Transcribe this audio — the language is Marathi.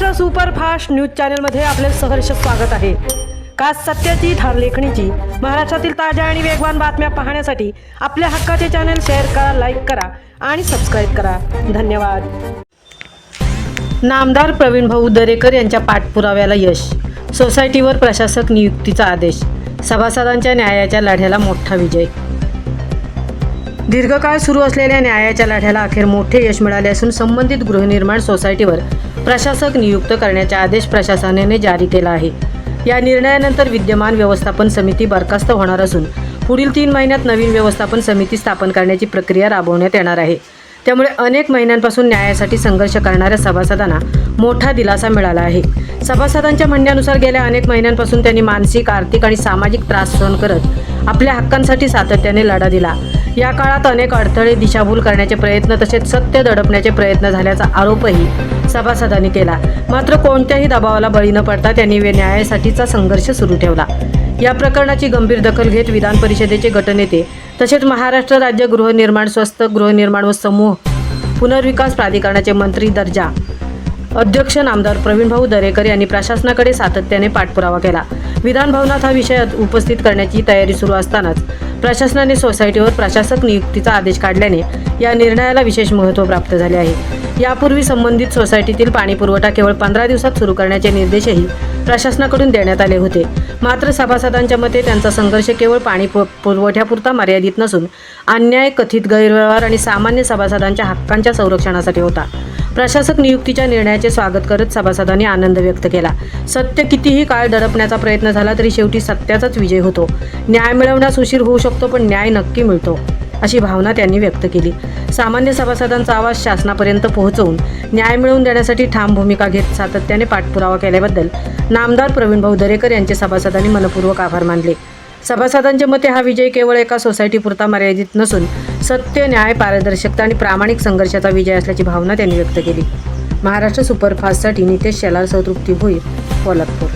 महाराष्ट्र सुपरफास्ट न्यूज चॅनलमध्ये आपले सहर्ष स्वागत आहे। खास सत्याची ठार लेखणीची महाराष्ट्रातील ताज्या आणि वेगवान बातम्या पाहण्यासाठी आपल्या हक्काचे चॅनल शेअर करा, लाईक करा आणि सबस्क्राईब करा। धन्यवाद। नामदार प्रवीण भाऊ दरेकर यांच्या पाठपुराव्याला यश, सोसायटीवर प्रशासक नियुक्तीचा आदेश, सभासदांच्या न्यायाच्या लढ्याला मोठा विजय। दीर्घकाळ सुरू असलेल्या न्यायाच्या लढ्याला अखेर मोठे यश मिळाले असून संबंधित गृहनिर्माण सोसायटीवर प्रशासक नियुक्त करण्याचा आदेश प्रशासनाने जारी केला आहे। या निर्णयानंतर विद्यमान व्यवस्थापन समिती बरखास्त होणार असून पुढील 3 महिन्यात नवीन व्यवस्थापन समिती स्थापन करण्याची प्रक्रिया राबवण्यात येणार आहे। त्यामुळे अनेक महिन्यांपासून न्यायासाठी संघर्ष करणाऱ्या सभासदांना मोठा दिलासा मिळाला आहे। सभासदांच्या म्हणण्यानुसार गेल्या अनेक महिन्यांपासून त्यांनी मानसिक, आर्थिक आणि सामाजिक त्रास सहन करत आपल्या हक्कांसाठी सातत्याने लढा दिला। या काळात अनेक अडथळे दिशाभूल करण्याचे प्रयत्न तसेच सत्य दडपण्याचे प्रयत्न झाल्याचा आरोपही सभासदांनी केला। मात्र कोणत्याही दबावाला बळी न पडता त्यांनी न्यायासाठीचा संघर्ष सुरू ठेवला। या प्रकरणाची गंभीर दखल घेत विधान परिषदेचे गटनेते तसेच महाराष्ट्र राज्य गृहनिर्माण स्वस्त गृहनिर्माण व समूह पुनर्विकास प्राधिकरणाचे मंत्री दर्जा अध्यक्ष नामदार प्रवीण भाऊ दरेकर यांनी प्रशासनाकडे सातत्याने पाठपुरावा केला। विधान भवनात हा विषय उपस्थित करण्याची तयारी सुरू असतानाच प्रशासनाने सोसायटीवर प्रशासक नियुक्तीचा आदेश काढल्याने या निर्णयाला विशेष महत्त्व प्राप्त झाले आहे। यापूर्वी संबंधित सोसायटीतील पाणीपुरवठा केवळ 15 दिवसात सुरू करण्याचे निर्देशही प्रशासनाकडून देण्यात आले होते। मात्र सभासदांच्या मते त्यांचा संघर्ष केवळ पाणी पुरवठ्यापुरता मर्यादित नसून अन्याय, कथित गैरव्यवहार आणि सामान्य सभासदांच्या हक्कांच्या संरक्षणासाठी होता। प्रशासक नियुक्तीच्या निर्णयाचे स्वागत करत सभासदांनी आनंद व्यक्त केला। सत्य कितीही काळ दडपण्याचा प्रयत्न झाला तरी शेवटी सत्याचाच विजय होतो। न्याय मिळवण्यास उशीर होऊ शकतो पण न्याय नक्की मिळतो, अशी भावना त्यांनी व्यक्त केली। सामान्य सभासदांचा आवाज शासनापर्यंत पोहोचवून न्याय मिळवून देण्यासाठी ठाम भूमिका घेत सातत्याने पाठपुरावा केल्याबद्दल नामदार प्रवीण भाऊ दरेकर यांचे सभासदांनी मनपूर्वक आभार मानले। सभासदांच्या मते हा विजय केवळ एका सोसायटीपुरता मर्यादित नसून सत्य, न्याय, पारदर्शकता आणि प्रामाणिक संघर्षाचा विजय असल्याची भावना त्यांनी व्यक्त केली। महाराष्ट्र सुपरफास्टसाठी नितेश शेलार, तृप्ती भोईर, पोलादपूर।